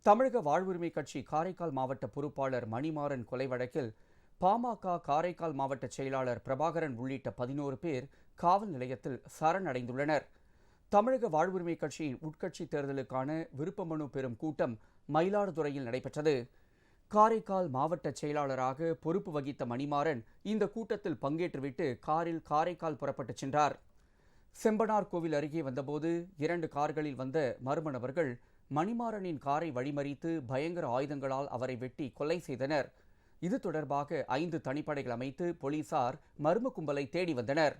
தமிழக வாழ்வுரிமை கட்சி காரைக்கால் மாவட்ட பொறுப்பாளர் மணிமாறன் கொலை வழக்கில் பாமக காரைக்கால் மாவட்ட செயலாளர் பிரபாகரன் உள்ளிட்ட 11 பேர் காவல் நிலையத்தில் சரணடைந்துள்ளனர். தமிழக வாழ்வுரிமை கட்சியின் உட்கட்சி தேர்தலுக்கான விருப்ப மனு பெறும் கூட்டம் மயிலாடுதுறையில் நடைபெற்றது. காரைக்கால் மாவட்ட செயலாளராக பொறுப்பு வகித்த மணிமாறன் இந்த கூட்டத்தில் பங்கேற்றுவிட்டு காரில் காரைக்கால் புறப்பட்டுச் சென்றார். செம்பனார் கோவில் அருகே வந்தபோது 2 கார்களில் வந்த மர்ம நபர்கள் மணிமாறனின் காரை வழிமறித்து பயங்கர ஆயுதங்களால் அவரை வெட்டி கொலை செய்தனர். இது தொடர்பாக 5 தனிப்படைகள் அமைத்து போலீசார் மர்ம கும்பலை தேடி வந்தனர்.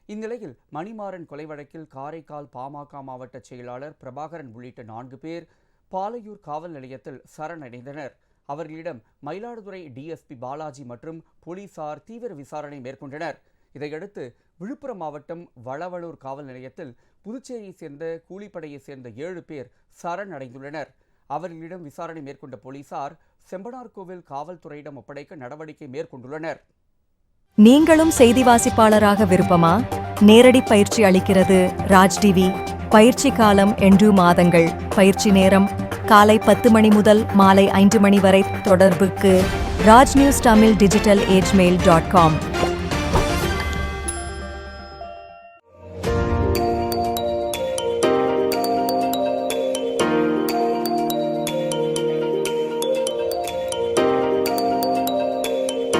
இந்நிலையில் மணிமாறன் கொலை வழக்கில் காரைக்கால் பாமக மாவட்ட செயலாளர் பிரபாகரன் உள்ளிட்ட 4 பேர் பாலையூர் காவல் நிலையத்தில் சரணடைந்தனர். அவர்களிடம் மயிலாடுதுறை டிஎஸ்பி பாலாஜி மற்றும் போலீசார் தீவிர விசாரணை மேற்கொண்டனர். இதையடுத்து விழுப்புரம் மாவட்டம் வளவலூர் காவல் நிலையத்தில் புதுச்சேரியை சேர்ந்த கூலிப்படையை சேர்ந்த 7 பேர் சரணடைந்துள்ளனர். அவர்களிடம் விசாரணை மேற்கொண்ட போலீசார் செம்பனார் கோவில் காவல்துறையிடம் ஒப்படைக்க நடவடிக்கை மேற்கொண்டுள்ளனர். நீங்களும் செய்தி வாசிப்பாளராக விருப்பமா? நேரடி பயிற்சி அளிக்கிறது ராஜ் டிவி. பயிற்சி காலம் 8 மாதங்கள். பயிற்சி நேரம் காலை 10 மணி முதல் மாலை 5 மணி வரை. தொடர்புக்கு rajnewstamil@digital@mail.com